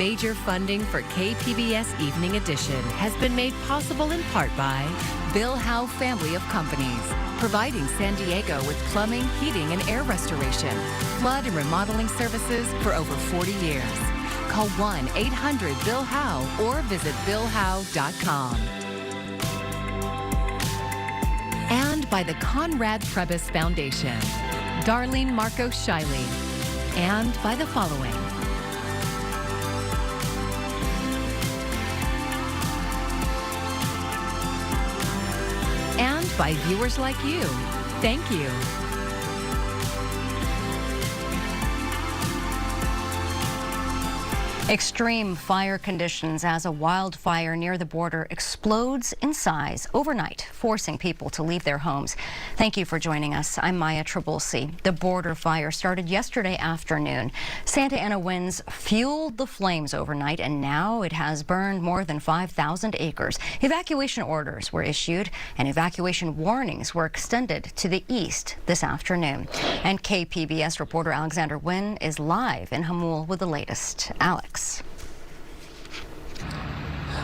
Major funding for KPBS Evening Edition has been made possible in part by Bill Howe Family of Companies, providing San Diego with plumbing, heating, and air restoration, flood and remodeling services for over 40 years. Call 1-800-BILL-HOWE or visit billhowe.com. And by the Conrad Trebas Foundation, Darlene Marcos Shiley, and by the following. And by viewers like you. Thank you. Extreme fire conditions as a wildfire near the border explodes in size overnight, forcing people to leave their homes. Thank you for joining us. I'm Maya Trabulsi. The border fire started yesterday afternoon. Santa Ana winds fueled the flames overnight, and now it has burned more than 5,000 acres. Evacuation orders were issued, and evacuation warnings were extended to the east this afternoon. And KPBS reporter Alexander Nguyen is live in Hamul with the latest. Alex.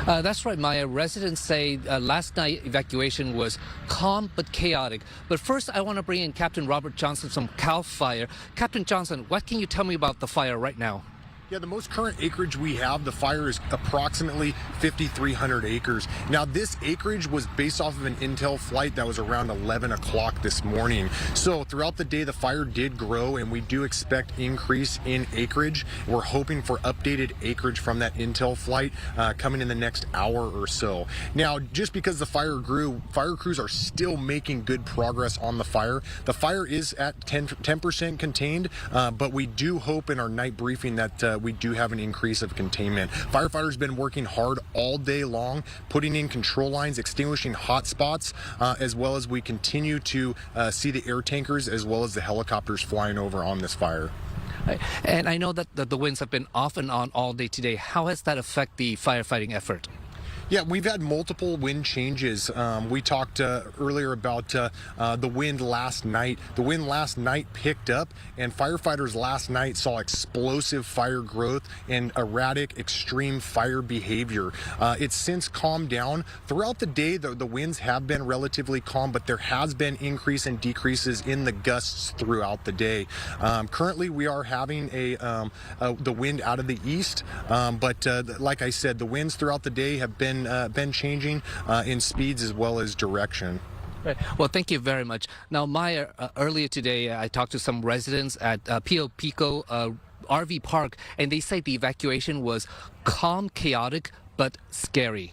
That's right, Maya. Residents say last night evacuation was calm but chaotic. But first, I want to bring in Captain Robert Johnson from CAL FIRE. Captain Johnson, what can you tell me about the fire right now? Yeah, the most current acreage we have, the fire is approximately 5,300 acres. Now, this acreage was based off of an intel flight that was around 11 o'clock this morning. So throughout the day, the fire did grow, and we do expect increase in acreage. We're hoping for updated acreage from that intel flight coming in the next hour or so. Now, just because the fire grew, fire crews are still making good progress on the fire. The fire is at 10% contained, but we do hope in our night briefing that we do have an increase of containment. Firefighters been working hard all day long, putting in control lines, extinguishing hot spots, as well as we continue to see the air tankers as well as the helicopters flying over on this fire. And I know that the winds have been off and on all day today. How has that affected the firefighting effort? Yeah, we've had multiple wind changes. We talked earlier about the wind last night. The wind last night picked up, and firefighters last night saw explosive fire growth and erratic, extreme fire behavior. It's since calmed down. Throughout the day, the winds have been relatively calm, but there has been increase and decreases in the gusts throughout the day. Currently, we are having the wind out of the east, but like I said, the winds throughout the day have been changing in speeds as well as direction. Right. Well, thank you very much. Now, Maya, earlier today, I talked to some residents at Pio Pico RV Park, and they say the evacuation was calm, chaotic, but scary.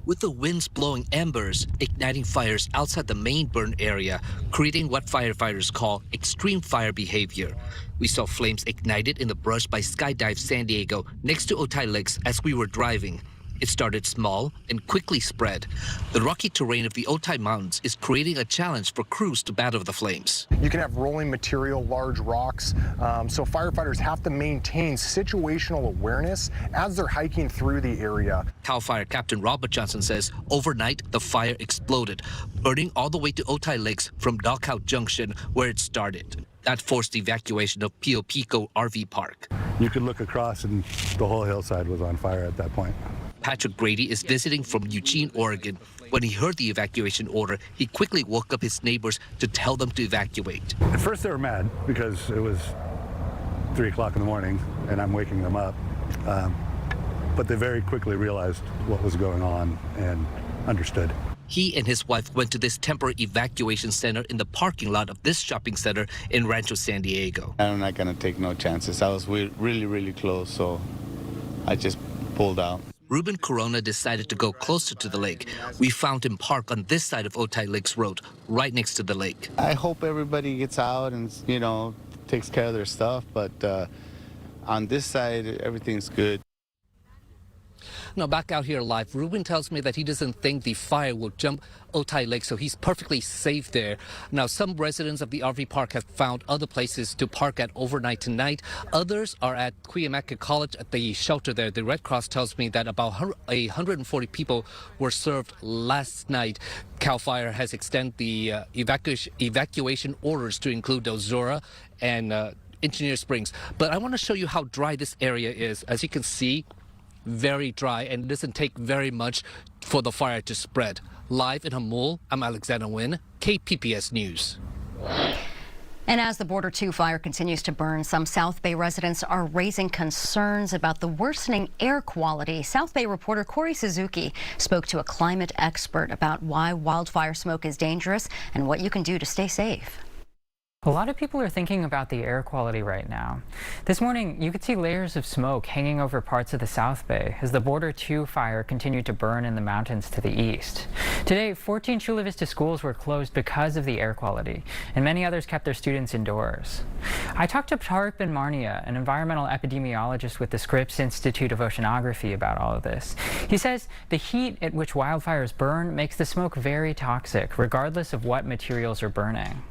With the winds blowing embers, igniting fires outside the main burn area, creating what firefighters call extreme fire behavior. We saw flames ignited in the brush by Skydive San Diego next to Otay Lakes as we were driving. It started small and quickly spread. The rocky terrain of the Otay Mountains is creating a challenge for crews to battle the flames. You can have rolling material, large rocks, so firefighters have to maintain situational awareness as they're hiking through the area. CAL FIRE Captain Robert Johnson says overnight the fire exploded, burning all the way to Otay Lakes from Knockout Junction where it started. That forced the evacuation of Pio Pico RV Park. You could look across and the whole hillside was on fire at that point. Patrick Brady is visiting from Eugene, Oregon. When he heard the evacuation order, he quickly woke up his neighbors to tell them to evacuate. At first they were mad because it was 3 o'clock in the morning and I'm waking them up. But they very quickly realized what was going on and understood. He and his wife went to this temporary evacuation center in the parking lot of this shopping center in Rancho San Diego. I'm not going to take no chances. I was really, really close, so I just pulled out. Ruben Corona decided to go closer to the lake. We found him parked on this side of Otay Lakes Road, right next to the lake. I hope everybody gets out and, takes care of their stuff, but on this side, everything's good. Now, back out here live, Ruben tells me that he doesn't think the fire will jump Otay Lake, so he's perfectly safe there. Now, some residents of the RV park have found other places to park at overnight tonight. Others are at Cuyamaca College at the shelter there. The Red Cross tells me that about 140 people were served last night. CAL FIRE has extended the evacuation orders to include Ozora and Engineer Springs. But I want to show you how dry this area is. As you can see, very dry, and it doesn't take very much for the fire to spread. Live in Hamul, I'm Alexander Nguyen, KPBS News. And as the Border 2 fire continues to burn, some South Bay residents are raising concerns about the worsening air quality. South Bay reporter Corey Suzuki spoke to a climate expert about why wildfire smoke is dangerous and what you can do to stay safe. A lot of people are thinking about the air quality right now. This morning, you could see layers of smoke hanging over parts of the South Bay as the Border 2 fire continued to burn in the mountains to the east. Today, 14 Chula Vista schools were closed because of the air quality, and many others kept their students indoors. I talked to Tariq Ben Marnia, an environmental epidemiologist with the Scripps Institute of Oceanography, about all of this. He says the heat at which wildfires burn makes the smoke very toxic, regardless of what materials are burning.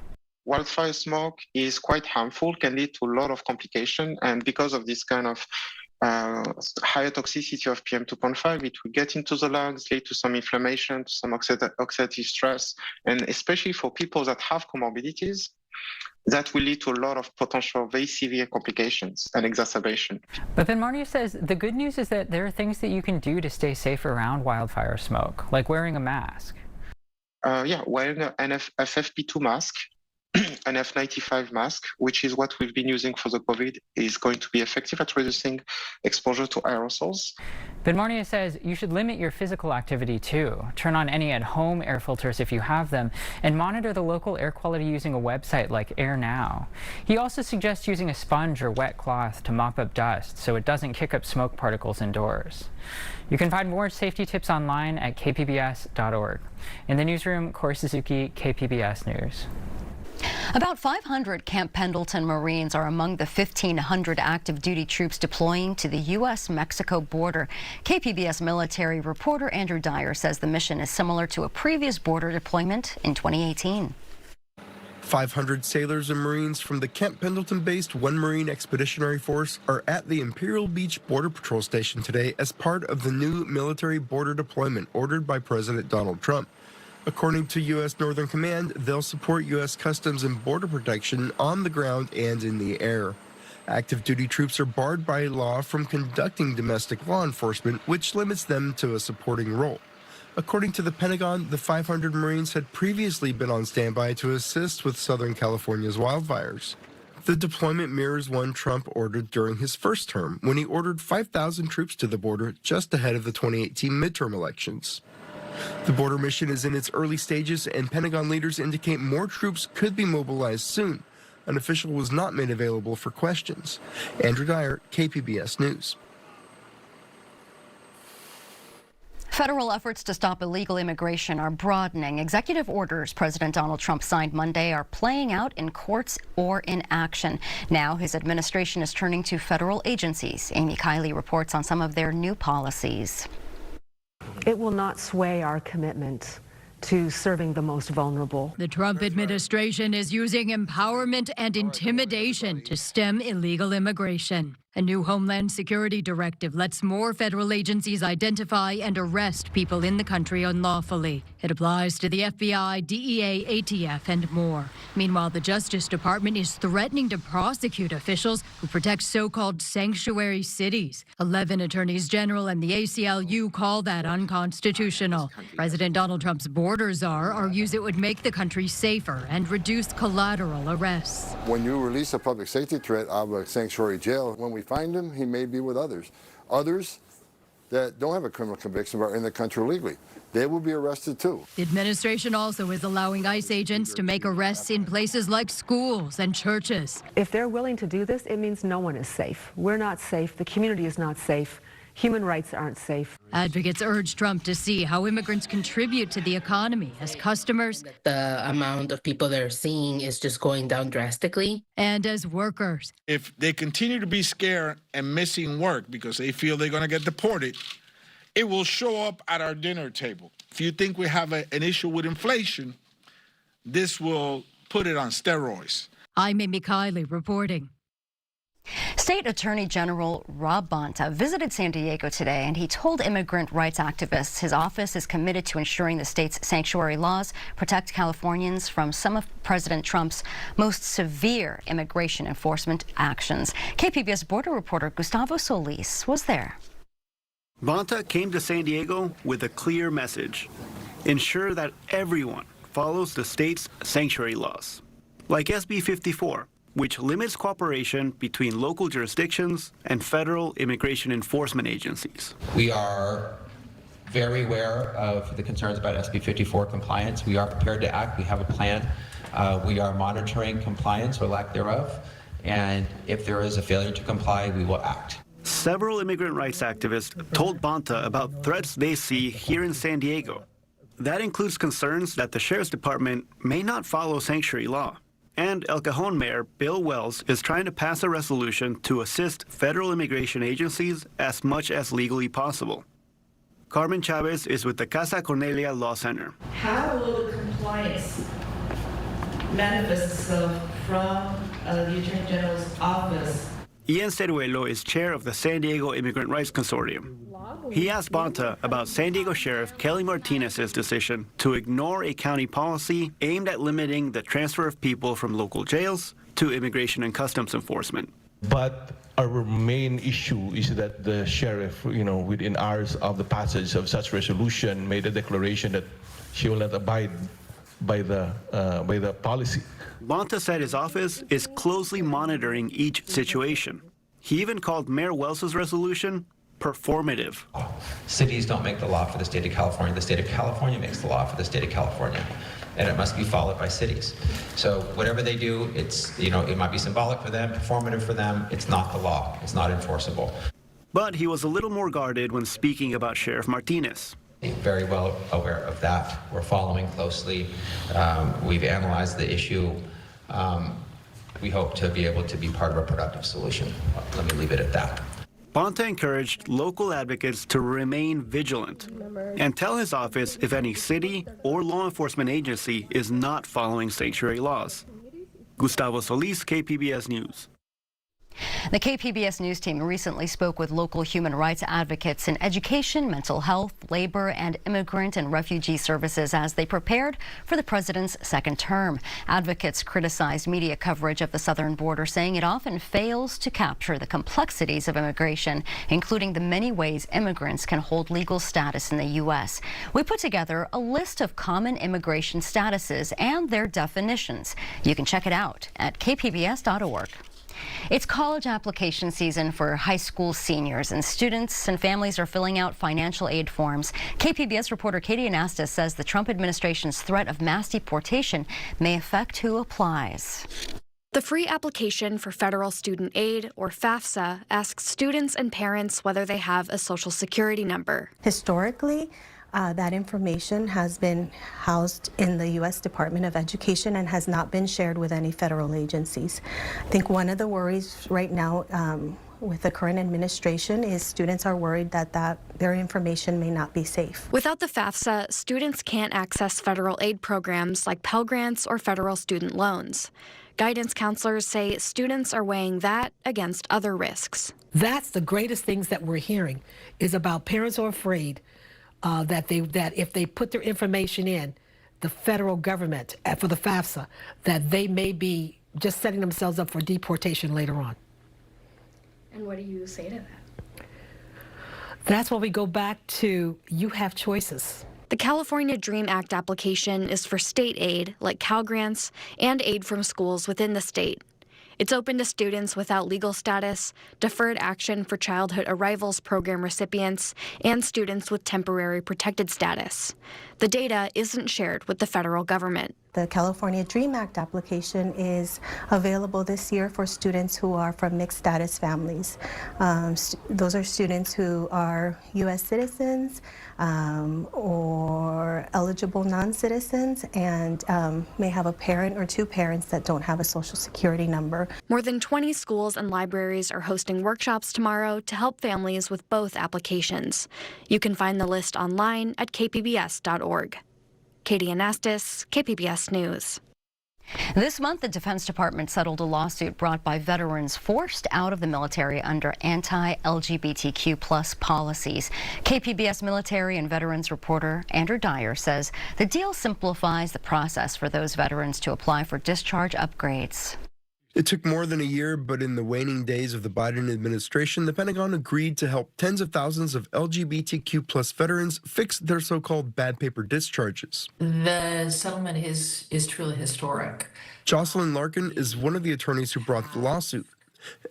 Wildfire smoke is quite harmful, can lead to a lot of complication, and because of this kind of higher toxicity of PM2.5, it will get into the lungs, lead to some inflammation, to some oxidative stress, and especially for people that have comorbidities, that will lead to a lot of potential very severe complications and exacerbation. But Ben Marnia says the good news is that there are things that you can do to stay safe around wildfire smoke, like wearing a mask. Wearing an FFP2 mask, an F95 mask, which is what we've been using for the COVID, is going to be effective at reducing exposure to aerosols. Ben Marnia says you should limit your physical activity too. Turn on any at-home air filters if you have them, and monitor the local air quality using a website like Air Now. He also suggests using a sponge or wet cloth to mop up dust so it doesn't kick up smoke particles indoors. You can find more safety tips online at kpbs.org. In the newsroom, Corey Suzuki, KPBS News. About 500 Camp Pendleton Marines are among the 1,500 active duty troops deploying to the U.S.-Mexico border. KPBS military reporter Andrew Dyer says the mission is similar to a previous border deployment in 2018. 500 sailors and Marines from the Camp Pendleton-based 1 Marine Expeditionary Force are at the Imperial Beach Border Patrol Station today as part of the new military border deployment ordered by President Donald Trump. According to U.S. Northern Command, they'll support U.S. Customs and Border Protection on the ground and in the air. Active duty troops are barred by law from conducting domestic law enforcement, which limits them to a supporting role. According to the Pentagon, the 500 Marines had previously been on standby to assist with Southern California's wildfires. The deployment mirrors one Trump ordered during his first term, when he ordered 5,000 troops to the border just ahead of the 2018 midterm elections. The border mission is in its early stages, and Pentagon leaders indicate more troops could be mobilized soon. An official was not made available for questions. Andrew Dyer, KPBS News. Federal efforts to stop illegal immigration are broadening. Executive orders President Donald Trump signed Monday are playing out in courts or in action. Now his administration is turning to federal agencies. Amy Kiley reports on some of their new policies. It will not sway our commitment to serving the most vulnerable. The Trump administration is using empowerment and intimidation to stem illegal immigration. A new Homeland Security directive lets more federal agencies identify and arrest people in the country unlawfully. It applies to the FBI, DEA, ATF, and more. Meanwhile, the Justice Department is threatening to prosecute officials who protect so-called sanctuary cities. 11 attorneys general and the ACLU call that unconstitutional. President Donald Trump's border czar argues it would make the country safer and reduce collateral arrests. When you release a public safety threat out of a sanctuary jail, when we find him, he may be with others. Others that don't have a criminal conviction but are in the country illegally. They will be arrested too. The administration also is allowing ICE agents to make arrests in places like schools and churches. If they're willing to do this, it means no one is safe. We're not safe. The community is not safe. Human rights aren't safe. Advocates urge Trump to see how immigrants contribute to the economy as customers. The amount of people they're seeing is just going down drastically. And as workers. If they continue to be scared and missing work because they feel they're going to get deported, it will show up at our dinner table. If you think we have an issue with inflation, this will put it on steroids. I'm Amy Kiley reporting. State Attorney General Rob Bonta visited San Diego today, and he told immigrant rights activists his office is committed to ensuring the state's sanctuary laws protect Californians from some of President Trump's most severe immigration enforcement actions. KPBS border reporter Gustavo Solis was there. Bonta came to San Diego with a clear message: ensure that everyone follows the state's sanctuary laws, like SB 54, which limits cooperation between local jurisdictions and federal immigration enforcement agencies. We are very aware of the concerns about SB 54 compliance. We are prepared to act. We have a plan. We are monitoring compliance or lack thereof. And if there is a failure to comply, we will act. Several immigrant rights activists told Bonta about threats they see here in San Diego. That includes concerns that the Sheriff's Department may not follow sanctuary law. And El Cajon Mayor Bill Wells is trying to pass a resolution to assist federal immigration agencies as much as legally possible. Carmen Chavez is with the Casa Cornelia Law Center. How will the compliance manifest itself from the Attorney General's office? Ian Ceruelo is chair of the San Diego Immigrant Rights Consortium. He asked Bonta about San Diego Sheriff Kelly Martinez's decision to ignore a county policy aimed at limiting the transfer of people from local jails to Immigration and Customs Enforcement. But our main issue is that the sheriff, within hours of the passage of such resolution, made a declaration that she will not abide by the policy. Bonta said his office is closely monitoring each situation. He even called Mayor Wells' resolution performative. Cities don't make the law for the state of California. The state of California makes the law for the state of California. And it must be followed by cities. So whatever they do, it might be symbolic for them, performative for them. It's not the law. It's not enforceable. But he was a little more guarded when speaking about Sheriff Martinez. Very well aware of that. We're following closely. We've analyzed the issue. We hope to be able to be part of a productive solution. Let me leave it at that. Bonta encouraged local advocates to remain vigilant and tell his office if any city or law enforcement agency is not following sanctuary laws. Gustavo Solis, KPBS News. The KPBS News team recently spoke with local human rights advocates in education, mental health, labor, and immigrant and refugee services as they prepared for the president's second term. Advocates criticized media coverage of the southern border, saying it often fails to capture the complexities of immigration, including the many ways immigrants can hold legal status in the U.S. We put together a list of common immigration statuses and their definitions. You can check it out at kpbs.org. It's college application season for high school seniors, and students and families are filling out financial aid forms. KPBS reporter Katie Anastas says the Trump administration's threat of mass deportation may affect who applies. The free application for federal student aid, or FAFSA, asks students and parents whether they have a social security number. Historically, that information has been housed in the U.S. Department of Education and has not been shared with any federal agencies. I think one of the worries right now with the current administration is students are worried that their information may not be safe. Without the FAFSA, students can't access federal aid programs like Pell Grants or federal student loans. Guidance counselors say students are weighing that against other risks. That's the greatest things that we're hearing is about parents who are afraid that if they put their information in the federal government for the FAFSA, that they may be just setting themselves up for deportation later on. And what do you say to that? That's why we go back to you have choices. The California DREAM Act application is for state aid, like Cal Grants, and aid from schools within the state. It's open to students without legal status, deferred action for childhood arrivals program recipients, and students with temporary protected status. The data isn't shared with the federal government. The California DREAM Act application is available this year for students who are from mixed status families. Those are students who are U.S. citizens or eligible non-citizens and may have a parent or two parents that don't have a social security number. More than 20 schools and libraries are hosting workshops tomorrow to help families with both applications. You can find the list online at kpbs.org. Katie Anastas, KPBS News. This month, the Defense Department settled a lawsuit brought by veterans forced out of the military under anti-LGBTQ+ policies. KPBS military and veterans reporter Andrew Dyer says the deal simplifies the process for those veterans to apply for discharge upgrades. It took more than a year, but in the waning days of the Biden administration, the Pentagon agreed to help tens of thousands of LGBTQ+ veterans fix their so-called bad paper discharges. The settlement is truly historic. Jocelyn Larkin is one of the attorneys who brought the lawsuit.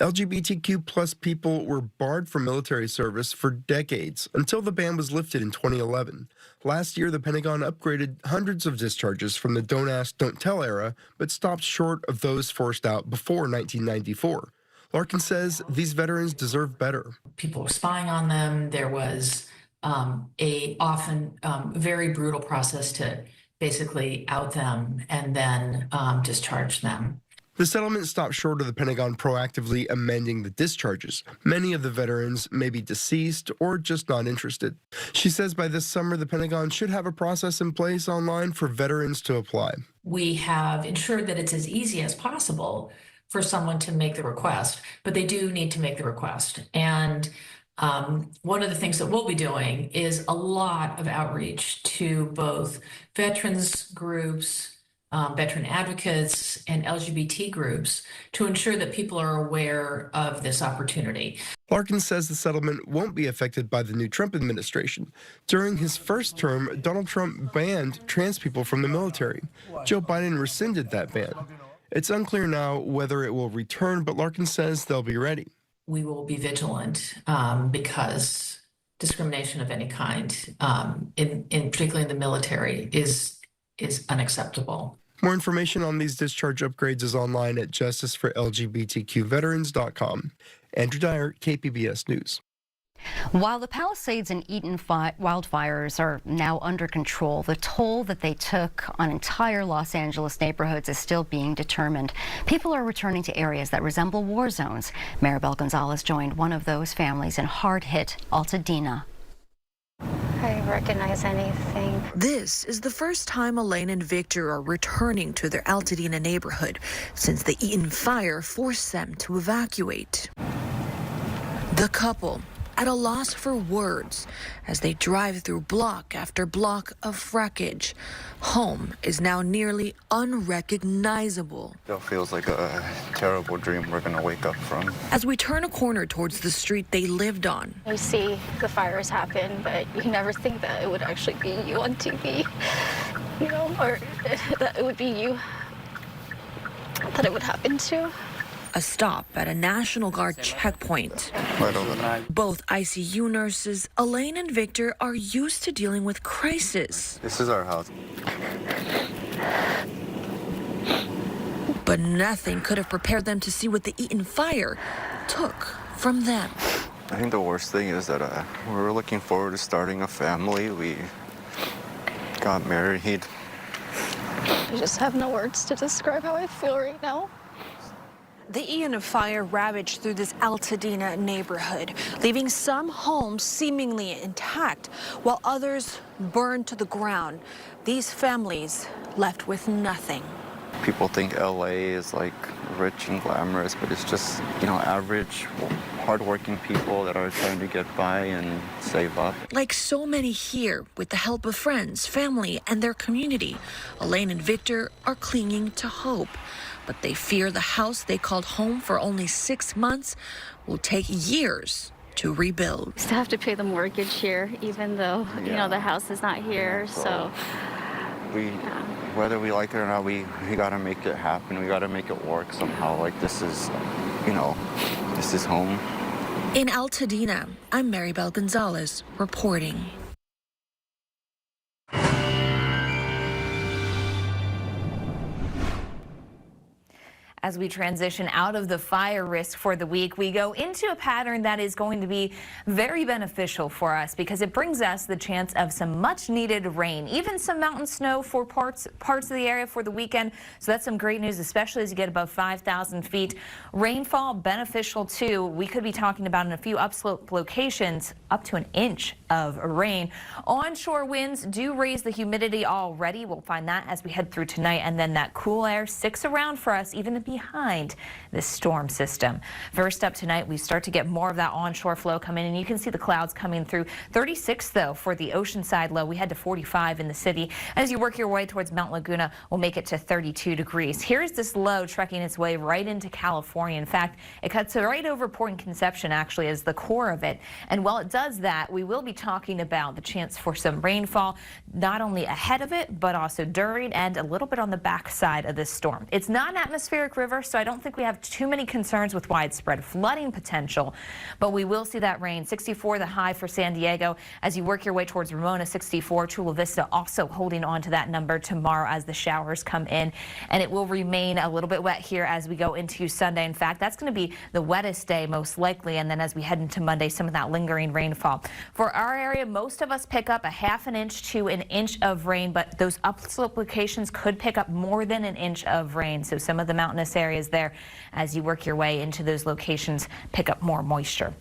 LGBTQ+ people were barred from military service for decades until the ban was lifted in 2011. Last year, the Pentagon upgraded hundreds of discharges from the Don't Ask, Don't Tell era, but stopped short of those forced out before 1994. Larkin says these veterans deserve better. People were spying on them. There was a often very brutal process to basically out them and then discharge them. The settlement stopped short of the Pentagon proactively amending the discharges. Many of the veterans may be deceased or just not interested. She says by this summer, the Pentagon should have a process in place online for veterans to apply. We have ensured that it's as easy as possible for someone to make the request, but they do need to make the request. And one of the things that we'll be doing is a lot of outreach to both veterans groups, veteran advocates, and LGBT groups to ensure that people are aware of this opportunity. Larkin says the settlement won't be affected by the new Trump administration. During his first term, Donald Trump banned trans people from the military. Joe Biden rescinded that ban. It's unclear now whether it will return, but Larkin says they'll be ready. We will be vigilant because discrimination of any kind, particularly in the military, is unacceptable. More information on these discharge upgrades is online at justiceforlgbtqveterans.com. Andrew Dyer, KPBS News. While the Palisades and Eaton wildfires are now under control, the toll that they took on entire Los Angeles neighborhoods is still being determined. People are returning to areas that resemble war zones. Maribel Gonzalez joined one of those families in hard-hit Altadena. I recognize anything. This is the first time Elaine and Victor are returning to their Altadena neighborhood since the Eaton fire forced them to evacuate. The couple at a loss for words as they drive through block after block of wreckage. Home is now nearly unrecognizable. It feels like a terrible dream we're gonna wake up from. As we turn a corner towards the street they lived on. We see the fires happen, but you never think that it would actually be you on TV, you know, or that it would be you that it would happen to. A stop at a National Guard checkpoint. Right over there. Both ICU nurses, Elaine and Victor, are used to dealing with crisis. This is our house. But nothing could have prepared them to see what the Eaton fire took from them. I think the worst thing is that we were looking forward to starting a family. We got married. I just have no words to describe how I feel right now. The Eaton fire ravaged through this Altadena neighborhood, leaving some homes seemingly intact, while others burned to the ground. These families left with nothing. People think LA is like rich and glamorous, but it's just, you know, average, hardworking people that are trying to get by and save up. Like so many here, with the help of friends, family, and their community, Elaine and Victor are clinging to hope. But they fear the house they called home for only 6 months will take years to rebuild. We still have to pay the mortgage here, even though, you know, the house is not here, so. Whether we like it or not, we gotta make it happen. We gotta make it work somehow. Like this is, you know, this is home. In Altadena, I'm Maribel Gonzalez reporting. As we transition out of the fire risk for the week, we go into a pattern that is going to be very beneficial for us because it brings us the chance of some much needed rain, even some mountain snow for parts of the area for the weekend. So that's some great news, especially as you get above 5,000 feet. Rainfall beneficial too. We could be talking about in a few upslope locations up to an inch of rain. Onshore winds do raise the humidity already. We'll find that as we head through tonight, and then that cool air sticks around for us even behind this storm system. First up tonight, we start to get more of that onshore flow coming in, and you can see the clouds coming through. 36 though for the oceanside low. We head to 45 in the city. As you work your way towards Mount Laguna, we'll make it to 32 degrees. Here's this low trekking its way right into California. In fact, it cuts right over Port and Conception actually as the core of it. And while it does that, we will be talking about the chance for some rainfall, not only ahead of it, but also during and a little bit on the backside of this storm. It's not an atmospheric river, so I don't think we have too many concerns with widespread flooding potential, but we will see that rain. 64 the high for San Diego. As you work your way towards Ramona, 64. Chula Vista also holding on to that number tomorrow as the showers come in, and it will remain a little bit wet here as we go into Sunday. In fact, that's going to be the wettest day most likely, and then as we head into Monday, some of that lingering rainfall. For our area, most of us pick up a half an inch to an inch of rain, but those upslope locations could pick up more than an inch of rain. So some of the mountainous areas there, as you work your way into those locations, pick up more moisture.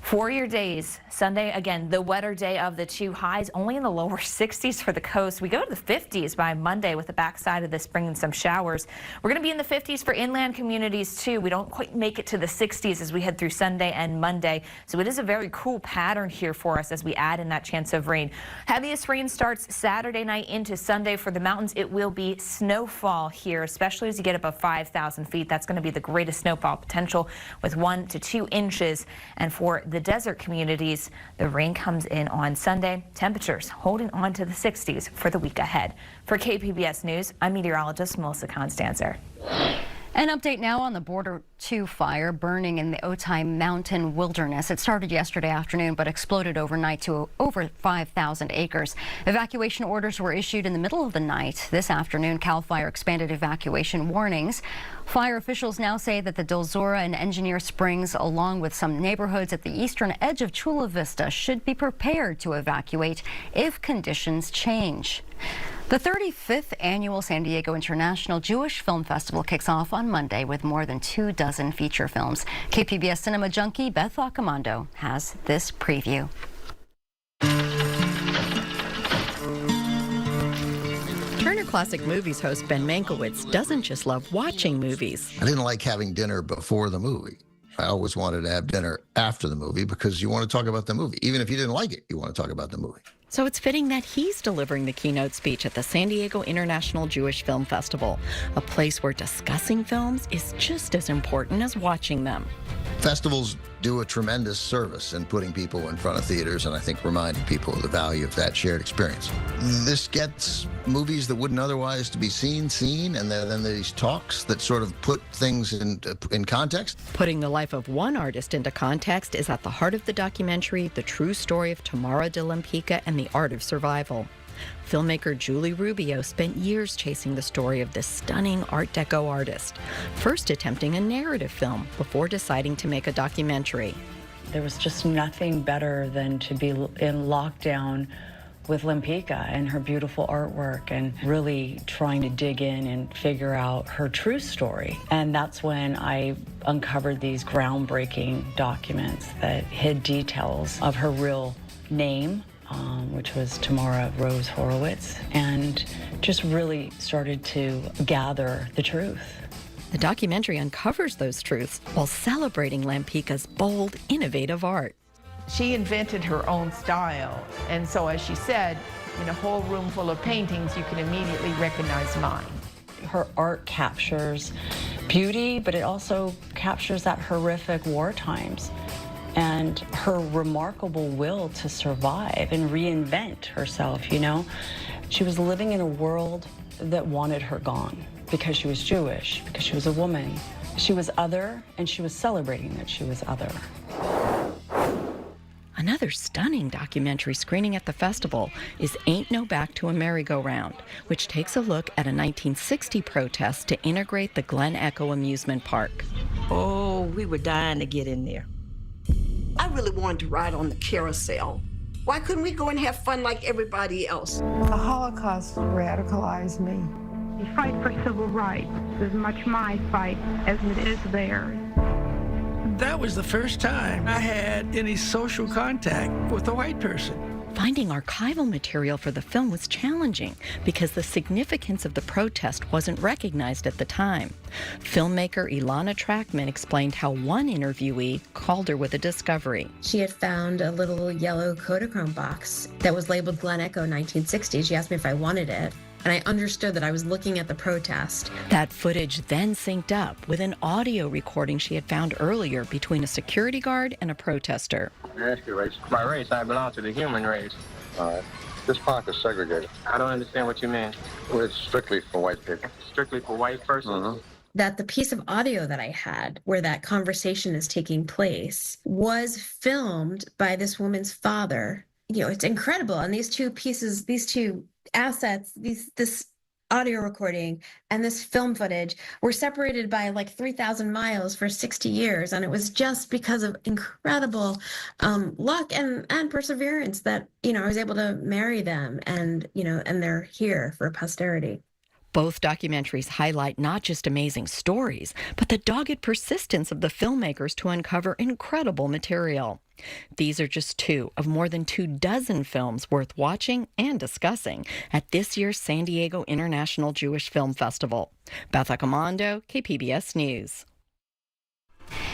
For your days, Sunday, again, the wetter day of the two. Highs only in the lower 60s for the coast. We go to the 50s by Monday with the backside of this bringing some showers. We're going to be in the 50s for inland communities too. We don't quite make it to the 60s as we head through Sunday and Monday. So it is a very cool pattern here for us as we add in that chance of rain. Heaviest rain starts Saturday night into Sunday. For the mountains, it will be snowfall here, especially as you get above 5,000 feet. That's going to be the greatest snowfall potential with 1 to 2 inches. And for the desert communities, the rain comes in on Sunday. Temperatures holding on to the 60s for the week ahead. For KPBS News, I'm meteorologist Melissa Constanzer. An update now on the Border 2 fire burning in the Otay Mountain Wilderness. It started yesterday afternoon but exploded overnight to over 5,000 acres. Evacuation orders were issued in the middle of the night. This afternoon, CAL FIRE expanded evacuation warnings. Fire officials now say that the Delzora and Engineer Springs, along with some neighborhoods at the eastern edge of Chula Vista, should be prepared to evacuate if conditions change. The 35th annual San Diego International Jewish Film Festival kicks off on Monday with more than 24 feature films. KPBS cinema junkie Beth Accomando has this preview. Turner Classic Movies host Ben Mankiewicz doesn't just love watching movies. I didn't like having dinner before the movie. I always wanted to have dinner after the movie because you want to talk about the movie. Even if you didn't like it, you want to talk about the movie. So it's fitting that he's delivering the keynote speech at the San Diego International Jewish Film Festival, a place where discussing films is just as important as watching them. Festivals do a tremendous service in putting people in front of theaters and I think reminding people of the value of that shared experience. This gets movies that wouldn't otherwise to be seen, and then these talks that sort of put things in context. Putting the life of one artist into context is at the heart of the documentary, The True Story of Tamara de Lempicka and the Art of Survival. Filmmaker Julie Rubio spent years chasing the story of this stunning Art Deco artist, first attempting a narrative film before deciding to make a documentary. There was just nothing better than to be in lockdown with Lempicka and her beautiful artwork and really trying to dig in and figure out her true story. And that's when I uncovered these groundbreaking documents that hid details of her real name, which was Tamara Rose Horowitz, and just really started to gather the truth. The documentary uncovers those truths while celebrating Lempicka's bold, innovative art. She invented her own style, and so as she said, in a whole room full of paintings, you can immediately recognize mine. Her art captures beauty, but it also captures that horrific war times and her remarkable will to survive and reinvent herself, you know? She was living in a world that wanted her gone because she was Jewish, because she was a woman. She was other, and she was celebrating that she was other. Another stunning documentary screening at the festival is Ain't No Back to a Merry-Go-Round, which takes a look at a 1960 protest to integrate the Glen Echo amusement park. Oh, we were dying to get in there. I really wanted to ride on the carousel. Why couldn't we go and have fun like everybody else? The Holocaust radicalized me. The fight for civil rights is much my fight as it is theirs. That was the first time I had any social contact with a white person. Finding archival material for the film was challenging because the significance of the protest wasn't recognized at the time. Filmmaker Ilana Trackman explained how one interviewee called her with a discovery. She had found a little yellow Kodachrome box that was labeled Glen Echo 1960. She asked me if I wanted it, and I understood that I was looking at the protest. That footage then synced up with an audio recording she had found earlier between a security guard and a protester. Ask your race. My race, I belong to the human race. All right. This park is segregated. I don't understand what you mean. Well, it's strictly for white people. Strictly for white persons? That the piece of audio that I had where that conversation is taking place was filmed by this woman's father. You know, it's incredible. And these two pieces, these two assets, this audio recording and this film footage were separated by like 3,000 miles for 60 years. And it was just because of incredible luck and perseverance that, you know, I was able to marry them and, you know, and they're here for posterity. Both documentaries highlight not just amazing stories, but the dogged persistence of the filmmakers to uncover incredible material. These are just two of more than 24 films worth watching and discussing at this year's San Diego International Jewish Film Festival. Beth Accomando, KPBS News.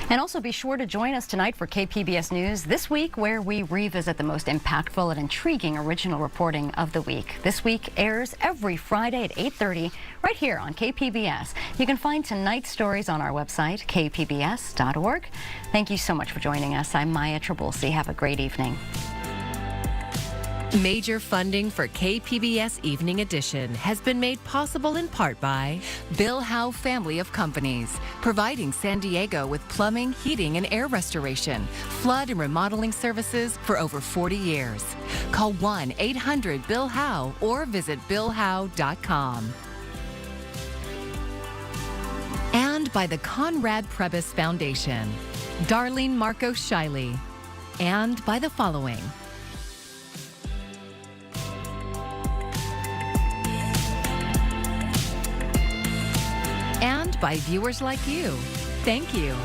And also be sure to join us tonight for KPBS News This Week, where we revisit the most impactful and intriguing original reporting of the week. This Week airs every Friday at 8:30 right here on KPBS. You can find tonight's stories on our website, kpbs.org. Thank you so much for joining us. I'm Maya Trabulsi. Have a great evening. Major funding for KPBS Evening Edition has been made possible in part by Bill Howe Family of Companies, providing San Diego with plumbing, heating, and air restoration, flood and remodeling services for over 40 years. Call 1-800-BILL-HOWE or visit billhowe.com. And by the Conrad Prebys Foundation, Darlene Marcos Shiley, and by the following: and by viewers like you. Thank you.